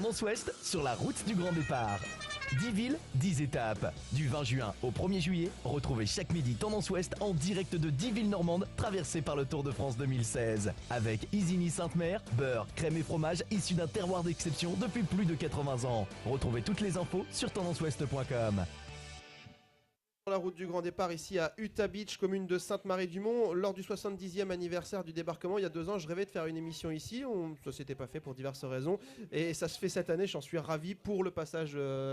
Tendance Ouest sur la route du grand départ. 10 villes, 10 étapes. Du 20 juin au 1er juillet, retrouvez chaque midi Tendance Ouest en direct de 10 villes normandes traversées par le Tour de France 2016. Avec Isigny-Sainte-Mère, beurre, crème et fromage issus d'un terroir d'exception depuis plus de 80 ans. Retrouvez toutes les infos sur tendanceouest.com. La route du grand départ ici à Utah Beach, commune de Sainte-Marie-du-Mont. Lors du 70e anniversaire du débarquement, il y a 2 ans, je rêvais de faire une émission ici. Ça s'était pas fait pour diverses raisons. Et ça se fait cette année, j'en suis ravi pour le passage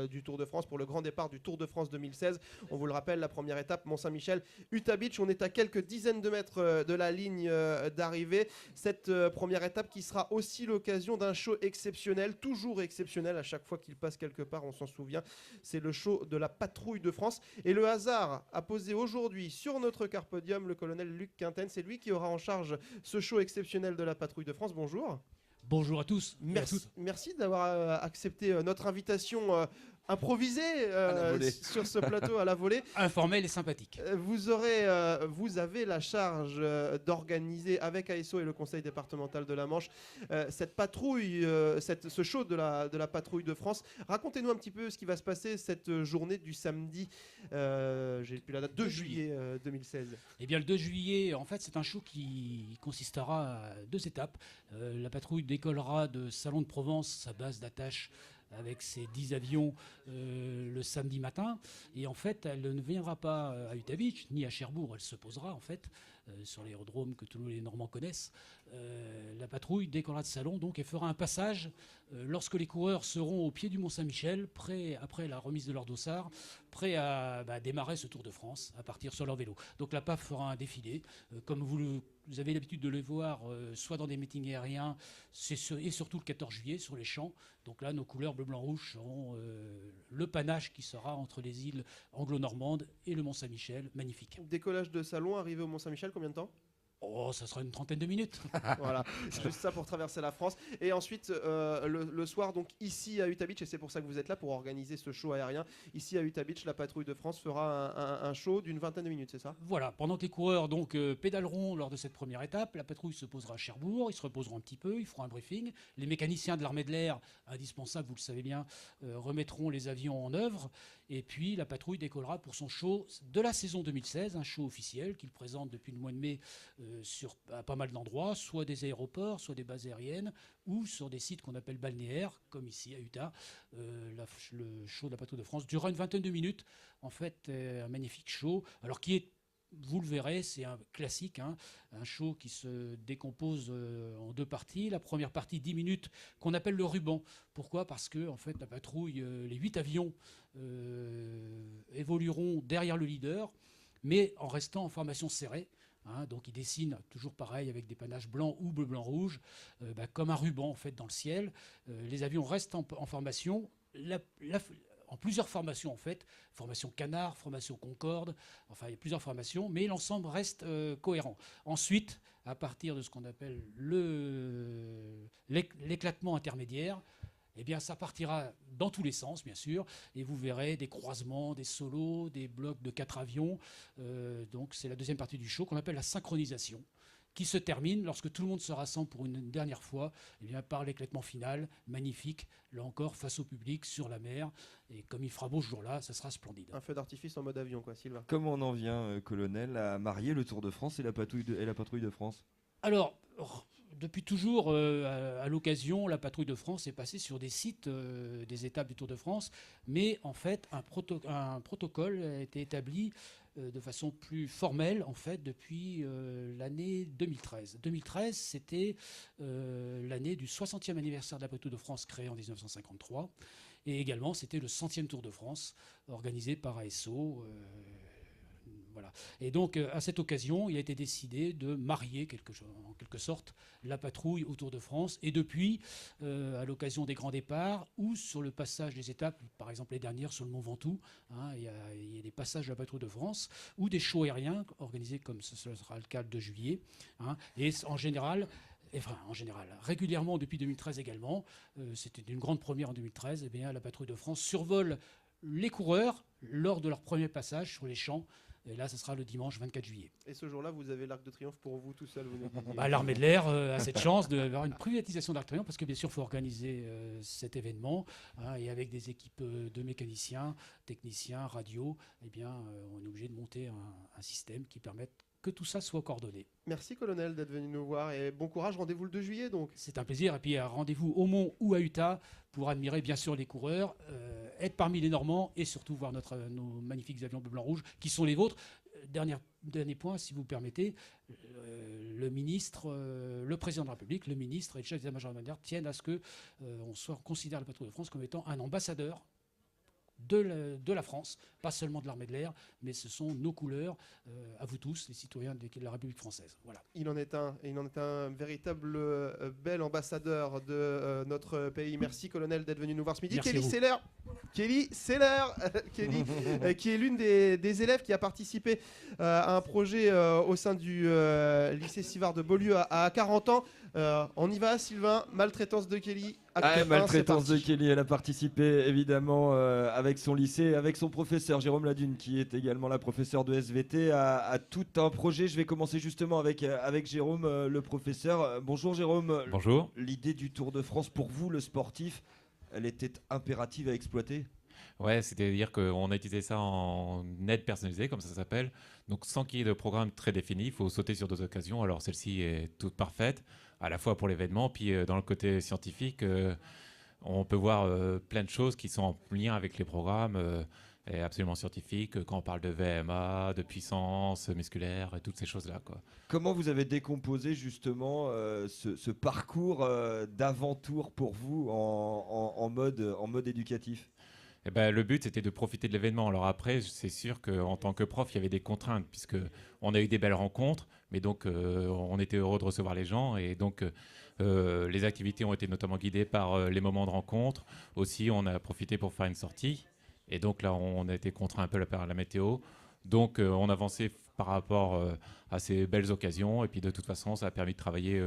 du Tour de France, pour le grand départ du Tour de France 2016. On vous le rappelle, la première étape, Mont-Saint-Michel, Utah Beach. On est à quelques dizaines de mètres de la ligne d'arrivée. Cette première étape qui sera aussi l'occasion d'un show exceptionnel, toujours exceptionnel à chaque fois qu'il passe quelque part, on s'en souvient. C'est le show de la Patrouille de France. Et le hasard a posé aujourd'hui sur notre car podium le colonel Luc Quinten. C'est lui qui aura en charge ce show exceptionnel de la Patrouille de France. Bonjour. Bonjour à tous. Merci d'avoir accepté notre invitation improvisée sur ce plateau à la volée. Informel et sympathique. Vous avez la charge d'organiser avec ASO et le conseil départemental de la Manche cette patrouille, ce show de la Patrouille de France. Racontez-nous un petit peu ce qui va se passer cette journée du samedi, j'ai plus la date, 2 juillet 2016. Eh bien le 2 juillet, en fait c'est un show qui consistera à 2 étapes. La patrouille décollera de Salon de Provence, sa base d'attache, avec ses 10 avions le samedi matin. Et en fait, elle ne viendra pas à Utah Beach, ni à Cherbourg. Elle se posera, en fait, sur l'aérodrome que tous les Normands connaissent. La patrouille décollera de Salon, donc, et fera un passage lorsque les coureurs seront au pied du Mont-Saint-Michel, après la remise de leur dossard, prêts à démarrer ce Tour de France, à partir sur leur vélo. Donc la PAF fera un défilé, comme vous avez l'habitude de le voir, soit dans des meetings aériens, et surtout le 14 juillet sur les champs. Donc là, nos couleurs bleu, blanc, rouge seront le panache qui sera entre les îles anglo-normandes et le Mont-Saint-Michel. Magnifique. Décollage de Salon, arrivé au Mont-Saint-Michel, combien de temps ? Oh, ça sera une trentaine de minutes. Voilà, c'est juste ça pour traverser la France. Et ensuite, le soir, donc ici à Utah Beach, et c'est pour ça que vous êtes là, pour organiser ce show aérien. Ici à Utah Beach, la Patrouille de France fera un show d'une vingtaine de minutes, c'est ça ? Voilà, pendant que les coureurs pédaleront lors de cette première étape, la patrouille se posera à Cherbourg, ils se reposeront un petit peu, ils feront un briefing. Les mécaniciens de l'armée de l'air, indispensables, vous le savez bien, remettront les avions en œuvre. Et puis la patrouille décollera pour son show de la saison 2016, un show officiel qu'il présente depuis le mois de mai sur pas mal d'endroits, soit des aéroports, soit des bases aériennes, ou sur des sites qu'on appelle balnéaires, comme ici à Utah. Le show de la Patrouille de France durera une vingtaine de minutes. En fait, un magnifique show, alors qui est, vous le verrez, c'est un classique, un show qui se décompose en 2 parties. La première partie, 10 minutes, qu'on appelle le ruban. Pourquoi ? Parce que en fait, la patrouille, les 8 avions évolueront derrière le leader, mais en restant en formation serrée. Donc ils dessinent toujours pareil avec des panaches blancs ou bleu, blanc, rouge, comme un ruban en fait dans le ciel. Les avions restent en formation. En plusieurs formations en fait, formation Canard, formation Concorde, enfin il y a plusieurs formations, mais l'ensemble reste cohérent. Ensuite, à partir de ce qu'on appelle l'éclatement intermédiaire, eh bien, ça partira dans tous les sens, bien sûr, et vous verrez des croisements, des solos, des blocs de 4 avions. Donc, c'est la deuxième partie du show qu'on appelle la synchronisation, qui se termine lorsque tout le monde se rassemble pour une dernière fois, eh bien, par l'éclatement final, magnifique, là encore, face au public, sur la mer. Et comme il fera beau ce jour-là, ça sera splendide. Un feu d'artifice en mode avion, quoi, Sylvain. Comment on en vient, colonel, à marier le Tour de France et la Patrouille de France ? Alors, depuis toujours, à l'occasion, la Patrouille de France est passée sur des sites des étapes du Tour de France, mais en fait, un protocole a été établi de façon plus formelle, en fait, depuis l'année 2013. 2013, c'était l'année du 60e anniversaire de la Patrouille de France, créée en 1953, et également, c'était le 100e Tour de France, organisé par ASO. Voilà. Et donc, à cette occasion, il a été décidé de marier, en quelque sorte, la patrouille au Tour de France. Et depuis, à l'occasion des grands départs ou sur le passage des étapes, par exemple les dernières sur le Mont Ventoux, il y a des passages de la patrouille de France ou des shows aériens organisés comme ce sera le cas le 2 juillet. Et en général, régulièrement depuis 2013 également, c'était une grande première en 2013, eh bien, la patrouille de France survole les coureurs lors de leur premier passage sur les champs Et là, ce sera le dimanche 24 juillet. Et ce jour-là, vous avez l'Arc de Triomphe pour vous tout seul, vous nous disiez. L'Armée de l'air a cette chance d'avoir une privatisation d'Arc de Triomphe parce que bien sûr, il faut organiser cet événement et avec des équipes de mécaniciens, techniciens, radio, eh bien, on est obligé de monter un système qui permette que tout ça soit coordonné. Merci colonel d'être venu nous voir et bon courage, rendez-vous le 2 juillet donc. C'est un plaisir et puis rendez-vous au Mont ou à Utah pour admirer bien sûr les coureurs, être parmi les Normands et surtout voir nos magnifiques avions bleu, blanc, rouge qui sont les vôtres. Dernier point, si vous permettez, le ministre, le président de la République, le ministre et le chef d'état-major militaire tiennent à ce que on considère la patrouille de France comme étant un ambassadeur de la France, pas seulement de l'armée de l'air, mais ce sont nos couleurs, à vous tous, les citoyens de la République française. Voilà. Il en est un véritable bel ambassadeur de notre pays. Merci colonel d'être venu nous voir ce midi. Merci Kelly Seller, qui est l'une des élèves qui a participé à un projet au sein du lycée Sivard de Beaulieu à 40 ans. On y va Sylvain, maltraitance de Kelly. Maltraitance de Kelly, elle a participé évidemment avec son lycée, avec son professeur Jérôme Ladune qui est également la professeure de SVT à tout un projet. Je vais commencer justement avec Jérôme, le professeur. Bonjour Jérôme. Bonjour. L'idée du Tour de France pour vous, le sportif, elle était impérative à exploiter? Ouais, c'est-à-dire qu'on a utilisé ça en aide personnalisée, comme ça s'appelle. Donc sans qu'il y ait de programme très défini, il faut sauter sur 2 occasions. Alors celle-ci est toute parfaite, à la fois pour l'événement, puis dans le côté scientifique, on peut voir plein de choses qui sont en lien avec les programmes et absolument scientifiques, quand on parle de VMA, de puissance musculaire et toutes ces choses-là, quoi. Comment vous avez décomposé justement ce parcours d'avant-tour pour vous en mode éducatif? Eh ben, le but, c'était de profiter de l'événement. Alors après, c'est sûr qu'en tant que prof, il y avait des contraintes, puisqu'on a eu des belles rencontres, mais donc on était heureux de recevoir les gens. Et donc, les activités ont été notamment guidées par les moments de rencontre. Aussi, on a profité pour faire une sortie. Et donc là, on a été contraint un peu par la météo. Donc, on avançait par rapport à ces belles occasions. Et puis, de toute façon, ça a permis de travailler,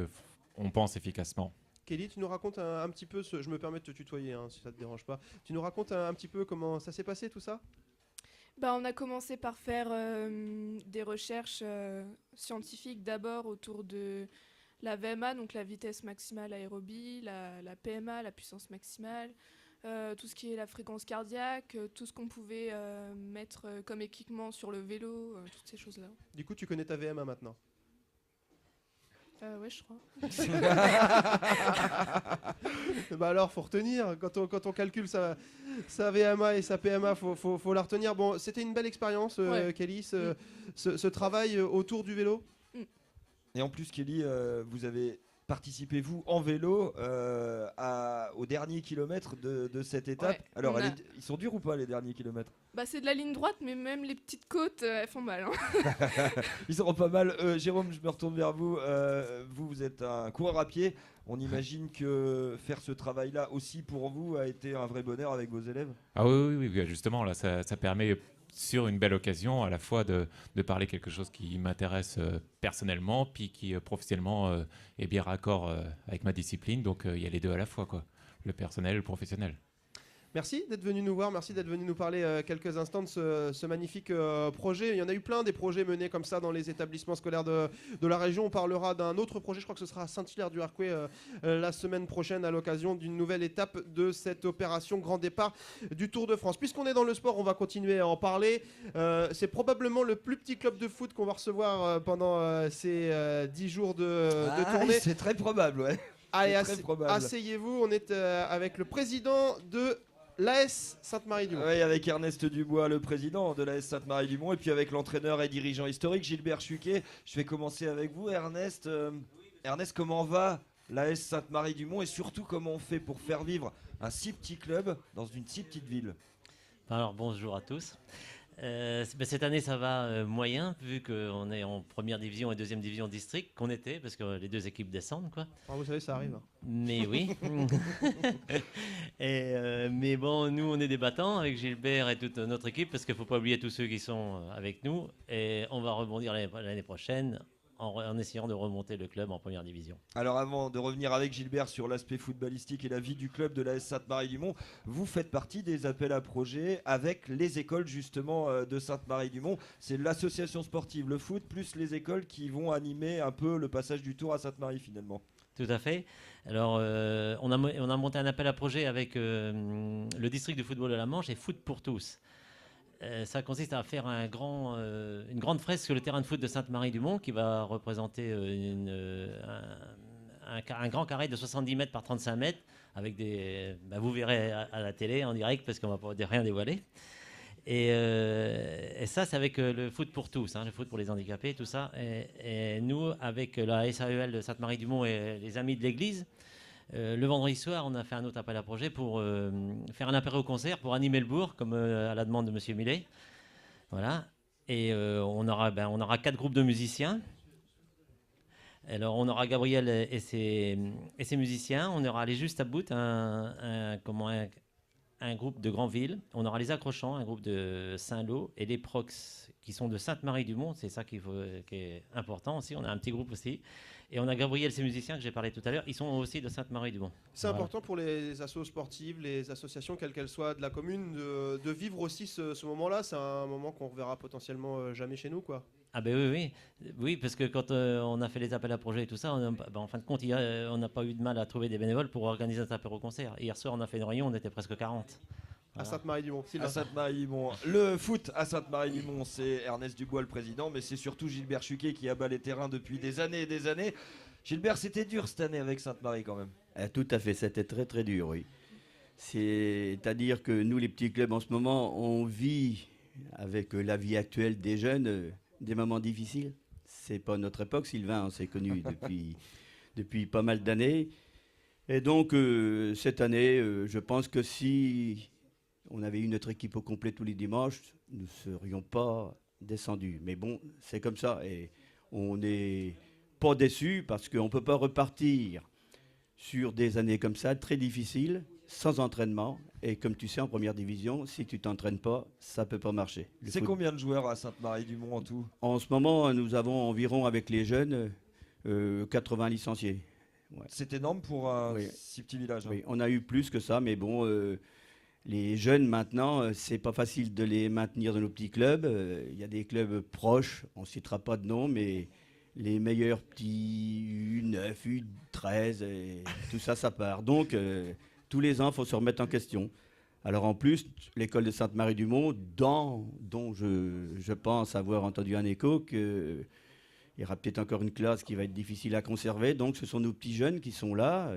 on pense, efficacement. Kelly, tu nous racontes un petit peu, je me permets de te tutoyer si ça ne te dérange pas, tu nous racontes un petit peu comment ça s'est passé tout ça? On a commencé par faire des recherches scientifiques d'abord autour de la VMA, donc la vitesse maximale aérobie, la PMA, la puissance maximale, tout ce qui est la fréquence cardiaque, tout ce qu'on pouvait mettre comme équipement sur le vélo, toutes ces choses-là. Du coup, tu connais ta VMA maintenant? Ouais, je crois. Alors, faut retenir. Quand on calcule sa VMA et sa PMA, faut la retenir. Bon, c'était une belle expérience, Ouais. Kelly, ce travail autour du vélo. Et en plus, Kelly, vous avez participé, vous, en vélo au dernier kilomètre de cette étape. Ouais, Alors, ils sont durs ou pas, les derniers kilomètres? C'est de la ligne droite, mais même les petites côtes, elles font mal. Hein. Ils seront pas mal. Jérôme, je me retourne vers vous. Vous êtes un coureur à pied. On imagine que faire ce travail-là aussi pour vous a été un vrai bonheur avec vos élèves. Ah oui, justement, là, ça permet, sur une belle occasion, à la fois de parler quelque chose qui m'intéresse personnellement, puis qui professionnellement est bien raccord avec ma discipline. Donc il y a les deux à la fois, quoi. Le personnel et le professionnel. Merci d'être venu nous voir, merci d'être venu nous parler quelques instants de ce magnifique projet. Il y en a eu plein des projets menés comme ça dans les établissements scolaires de la région. On parlera d'un autre projet, je crois que ce sera à Saint-Hilaire-du-Harcouët la semaine prochaine à l'occasion d'une nouvelle étape de cette opération Grand Départ du Tour de France. Puisqu'on est dans le sport, on va continuer à en parler. C'est probablement le plus petit club de foot qu'on va recevoir pendant ces 10 jours de tournée. C'est très probable, ouais. Allez, C'est très probable. asseyez-vous, on est avec le président de l'AS Sainte-Marie-du-Mont. Oui, avec Ernest Dubois, le président de l'AS Sainte-Marie-du-Mont, et puis avec l'entraîneur et dirigeant historique Gilbert Chuquet. Je vais commencer avec vous, Ernest. Ernest, comment va l'AS Sainte-Marie-du-Mont et surtout comment on fait pour faire vivre un si petit club dans une si petite ville? Alors bonjour à tous. Cette année ça va moyen vu qu'on est en première division et deuxième division district qu'on était parce que les deux équipes descendent quoi. Vous savez ça arrive. Mais oui. Mais bon nous on est des battants avec Gilbert et toute notre équipe parce qu'il ne faut pas oublier tous ceux qui sont avec nous et on va rebondir l'année prochaine en essayant de remonter le club en première division. Alors avant de revenir avec Gilbert sur l'aspect footballistique et la vie du club de la S Sainte-Marie-du-Mont, vous faites partie des appels à projets avec les écoles justement de Sainte-Marie-du-Mont. C'est l'association sportive, le foot, plus les écoles qui vont animer un peu le passage du tour à Sainte-Marie finalement. Tout à fait. Alors, on a monté un appel à projet avec le district de football de la Manche et Foot pour tous. Ça consiste à faire une grande fresque sur le terrain de foot de Sainte-Marie-du-Mont qui va représenter un grand carré de 70 mètres par 35 mètres avec vous verrez à la télé en direct parce qu'on ne va pas rien dévoiler. Et ça, c'est avec le foot pour tous, le foot pour les handicapés, tout ça. Et nous, avec la SAEL de Sainte-Marie-du-Mont et les amis de l'église, le vendredi soir, on a fait un autre appel à projet pour faire un apéro-concert pour animer le bourg, comme à la demande de M. Millet. Voilà. Et on aura 4 groupes de musiciens. Alors, on aura Gabriel et ses musiciens. On aura les Juste à Bout, un groupe de Granville, on aura les Accrochants, un groupe de Saint-Lô, et les Prox, qui sont de Sainte-Marie-du-Mont, c'est ça qui est important aussi, on a un petit groupe aussi, et on a Gabriel, ces musiciens que j'ai parlé tout à l'heure, ils sont aussi de Sainte-Marie-du-Mont. C'est important pour les assos sportives, les associations, quelles qu'elles soient de la commune, de vivre aussi ce moment-là, c'est un moment qu'on reverra potentiellement jamais chez nous, quoi. Ah ben oui, parce que quand on a fait les appels à projets et tout ça, en fin de compte, on n'a pas eu de mal à trouver des bénévoles pour organiser un apéro-concert. Hier soir, on a fait une réunion, on était presque 40. À Sainte-Marie-du-Mont. À Sainte-Marie-du-Mont. Le foot à Sainte-Marie-du-Mont, c'est Ernest Dubois le président, mais c'est surtout Gilbert Chuquet qui abat les terrains depuis des années et des années. Gilbert, c'était dur cette année avec Sainte-Marie quand même. Tout à fait, c'était très très dur, oui. C'est-à-dire que nous, les petits clubs en ce moment, on vit avec la vie actuelle des jeunes des moments difficiles. C'est pas notre époque, Sylvain, on s'est connus depuis pas mal d'années. Et donc, cette année, je pense que si on avait eu notre équipe au complet tous les dimanches, nous ne serions pas descendus. Mais bon, c'est comme ça. Et on n'est pas déçus parce qu'on ne peut pas repartir sur des années comme ça, très difficiles, sans entraînement. Et comme tu sais, en première division, si tu t'entraînes pas, ça peut pas marcher. C'est combien de joueurs à Sainte-Marie-du-Mont en tout? En ce moment, nous avons environ, avec les jeunes, 80 licenciés. Ouais. C'est énorme pour un si petit village. Oui, on a eu plus que ça, mais bon, les jeunes maintenant, c'est pas facile de les maintenir dans nos petits clubs. Il y a des clubs proches, on ne citera pas de nom, mais les meilleurs petits U9, U13, et tout ça, ça part. Donc, tous les ans, il faut se remettre en question. Alors en plus, l'école de Sainte-Marie-du-Mont, dont je pense avoir entendu un écho, qu'il y aura peut-être encore une classe qui va être difficile à conserver. Donc ce sont nos petits jeunes qui sont là,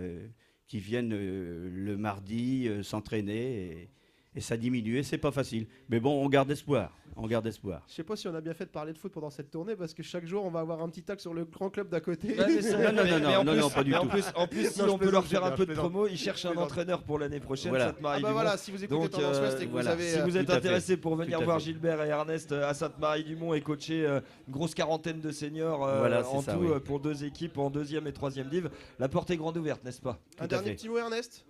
qui viennent le mardi s'entraîner. Et ça diminue, et c'est pas facile. Mais bon, on garde espoir. Je sais pas si on a bien fait de parler de foot pendant cette tournée, parce que chaque jour, on va avoir un petit tac sur le grand club d'à côté. Non, pas du tout. En plus, si on peut leur faire un peu de promo, ils cherchent un entraîneur pour l'année prochaine. Voilà. Sainte-Marie-du-Mont. Voilà, si vous écoutez Tendance Ouest et que vous avez... Si vous êtes tout à intéressé fait. pour venir Tout à voir fait. Gilbert et Ernest à Sainte-Marie-du-Mont et coacher une grosse quarantaine de seniors Voilà, c'est en ça, tout oui. pour 2 équipes en 2e et 3e div, la porte est grande ouverte, n'est-ce pas? Un à dernier fait. petit mot, Ernest?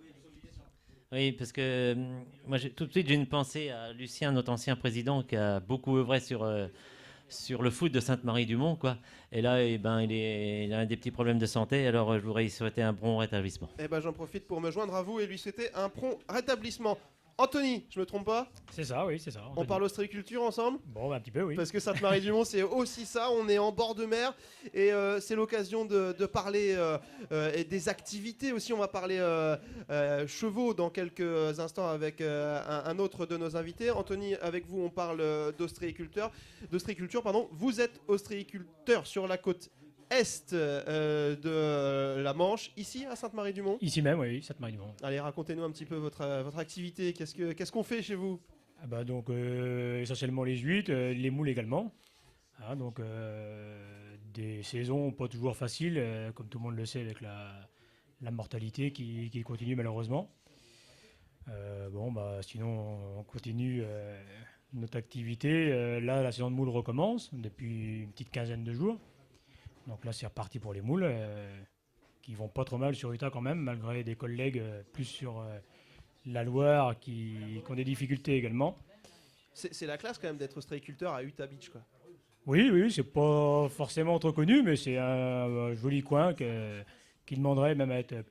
Oui, parce que moi, tout de suite, j'ai une pensée à Lucien, notre ancien président, qui a beaucoup œuvré sur le foot de Sainte-Marie-du-Mont, quoi. Et là, il a des petits problèmes de santé, alors je voudrais lui souhaiter un bon rétablissement. Eh ben, j'en profite pour me joindre à vous et lui souhaiter un prompt rétablissement. Anthony, je me trompe pas? C'est ça, oui, c'est ça. On parle ostréiculture ensemble? Bon, un petit peu, oui. Parce que Sainte-Marie-du-Mont, c'est aussi ça, on est en bord de mer et c'est l'occasion de parler et des activités aussi. On va parler chevaux dans quelques instants avec un autre de nos invités. Anthony, avec vous, on parle d'ostréiculture. Vous êtes ostréiculteur sur la côte est de la Manche, ici à Sainte-Marie-du-Mont. Ici même, oui, Sainte-Marie-du-Mont. Allez, racontez-nous un petit peu votre activité. Qu'est-ce qu'on fait chez vous? Ah bah donc, essentiellement les huîtres, les moules également. Hein, donc, des saisons pas toujours faciles, comme tout le monde le sait, avec la mortalité qui continue malheureusement. Sinon, on continue notre activité. Là, la saison de moules recommence depuis une petite quinzaine de jours. Donc là, c'est reparti pour les moules, qui vont pas trop mal sur Utah quand même, malgré des collègues plus sur la Loire qui ont des difficultés également. C'est la classe quand même d'être ostréiculteur à Utah Beach, quoi. Oui, oui, c'est pas forcément trop connu, mais c'est un joli coin qui demanderait même à être un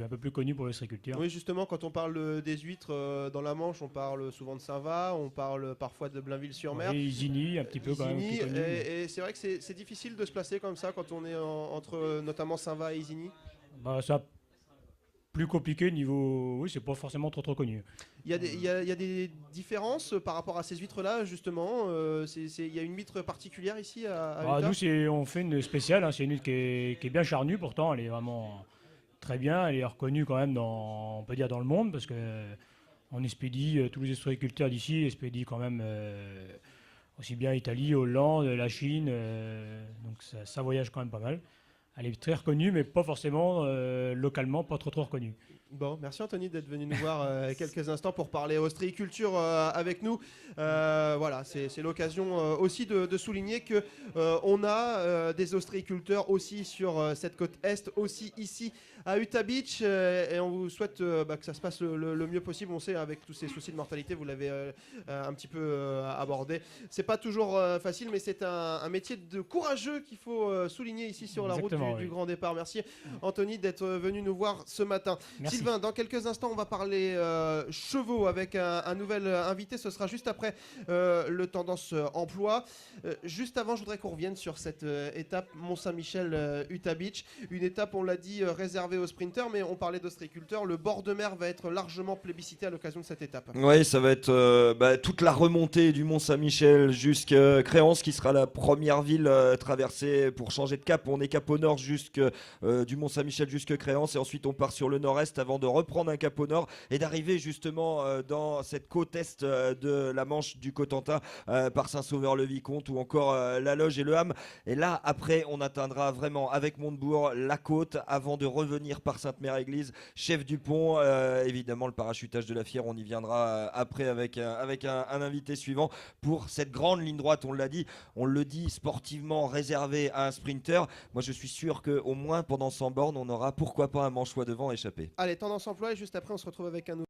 peu plus connu pour l'ostréiculture. Oui, justement, quand on parle des huîtres dans la Manche, on parle souvent de Saint-Va, on parle parfois de Blainville-sur-Mer. Oui, Isigny, un petit peu quand même. Isigny, Qui est connu. et c'est vrai que c'est difficile de se placer comme ça quand on est entre notamment Saint-Va et Isigny. Bah, ça, plus compliqué niveau. Oui, c'est pas forcément trop connu. Il y a des différences par rapport à ces huîtres-là, justement. Il y a une huître particulière ici à Utah. Nous, on fait une spéciale. C'est une huître qui est bien charnue, pourtant, elle est vraiment très bien. Elle est reconnue quand même on peut dire dans le monde, parce que on expédie, tous les ostréiculteurs d'ici expédient quand même aussi bien Italie, Hollande, la Chine. Donc ça voyage quand même pas mal. Elle est très reconnue, mais pas forcément localement, pas trop reconnue. Bon, merci Anthony d'être venu nous voir quelques instants pour parler ostréiculture avec nous. Voilà, c'est l'occasion aussi de souligner que on a des ostréiculteurs aussi sur cette côte est, aussi ici à Utah Beach, et on vous souhaite que ça se passe le mieux possible. On sait, avec tous ces soucis de mortalité, vous l'avez un petit peu abordé. C'est pas toujours facile, mais c'est un métier de courageux qu'il faut souligner ici sur la route du Grand Départ. Merci Anthony d'être venu nous voir ce matin. Merci. Sylvain, dans quelques instants, on va parler chevaux avec un nouvel invité. Ce sera juste après le Tendance Emploi. Juste avant, je voudrais qu'on revienne sur cette étape Mont-Saint-Michel Utah Beach. Une étape, on l'a dit, réservée aux sprinters, mais on parlait d'ostréiculteurs. Le bord de mer va être largement plébiscité à l'occasion de cette étape. Oui, ça va être toute la remontée du Mont-Saint-Michel jusqu'à Créance, qui sera la première ville traversée pour changer de cap. On est cap au nord du Mont-Saint-Michel jusqu'à Créance, et ensuite on part sur le nord-est avant de reprendre un cap au nord et d'arriver justement dans cette côte est de la Manche, du Cotentin, par Saint-Sauveur-le-Vicomte ou encore la Loge et le Ham. Et là, après, on atteindra vraiment avec Montebourg la côte avant de revenir par Sainte-Mère-Église, Chef du Pont. Évidemment, le parachutage de la Fière, on y viendra après avec un invité suivant pour cette grande ligne droite. On le dit, sportivement réservé à un sprinter. Moi, je suis sûr qu'au moins pendant 100 bornes, on aura pourquoi pas un manchois devant échappé. Allez, Tendance Emploi, et juste après, on se retrouve avec un nouveau.